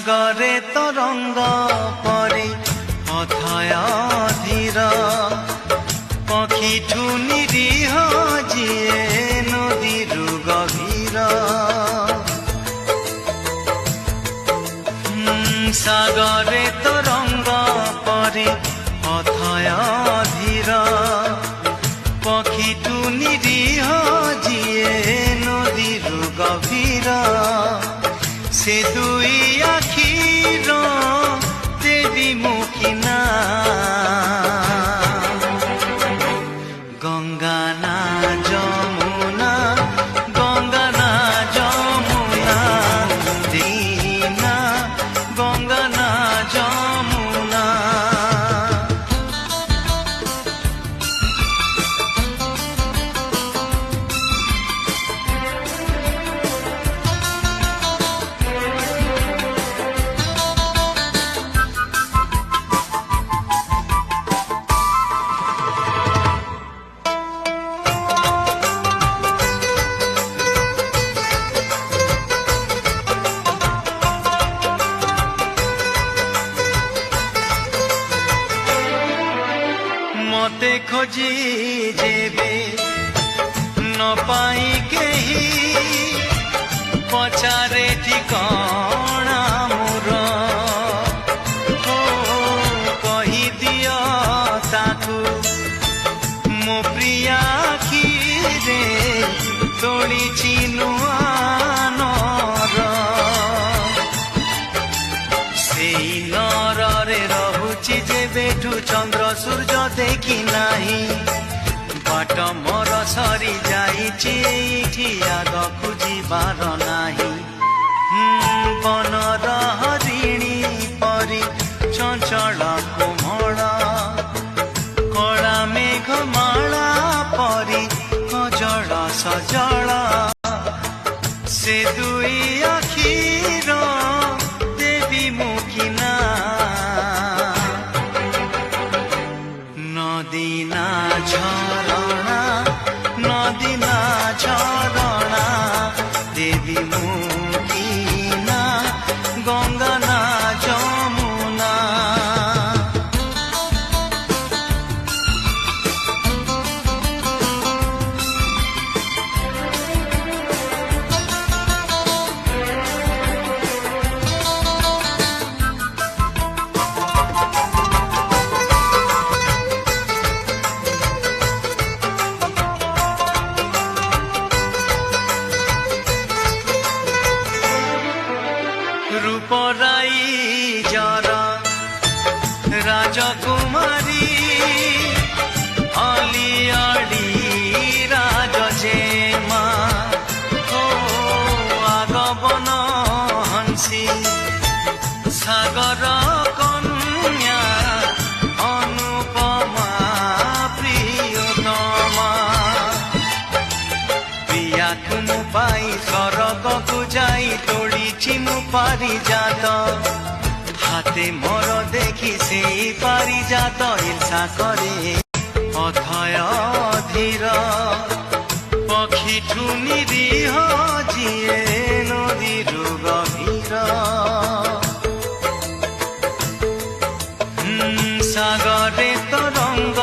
সাগরে তরঙ্গ পরে অথয় ধীর পক্ষীঠু নিরীহ যিয়ে নদীর গভীর সাগরে তরঙ্গ পরে অথয় ধীর পক্ষীঠু নিরীহ যিয়ে নদীর গভীর সে দুই আখির দেবী মুখিনা গঙ্গা না যমুনা গঙ্গা না যমুনা দীনা গঙ্গা না যমুনা মতে খোঁজি যেবে ন পাই কেহি পচারে ঠিকଣା মোর কহি দিଅ তাকু ମୋ ପ୍ରିୟା ଆଖିରେ ତୋଳିଛି ନୂଆ ନର ସେଇ ନରରେ ରହୁଛି ଯେବେଠୁ ଚନ୍ଦ୍ର ସୂର୍ଯ୍ୟ ଦେଖି ନାହିଁ ବାଟ ମୋର ସରି ଯାଇଛି ଏଇଠି ଆଗକୁ ଯିବାର ନାହିଁ ବନର ହରିଣୀ ପରି ଚଞ୍ଚଳ କୋମଳ କଳା ମେଘମାଳା ପରି ଅଜଳ ସଜଳ ସେ ଦୁଇ ଆଖିର ଦେବୀ ମୁଖିନା নদী না ঝরଣା নদী না ঝরଣା দেবী মুখিনা গঙ্গা না যমুনা রূপরাই যারা রাজকুমারী অলিয়াড়ি রাজজেমা আগমন হংসী সাগর কন্যা অনুপমা প্রিয়তমা প্রিয়াକୁ ମୁଁ ପାଇ ସ୍ୱର୍ଗକୁ ଯାଇ ତୋଳିଛି ମୁଁ ପାରିଜାତ ହାତେ ମୋର ଦେଖି ସେଇ ପାରିଜାତ ଇର୍ଷା କରେ ଅଥୟ ଧୀର ପକ୍ଷୀଠୁ ନିରୀହ ଯିଏ ନଦୀରୁ ଗଭୀର ସାଗରେ ତରଙ୍ଗ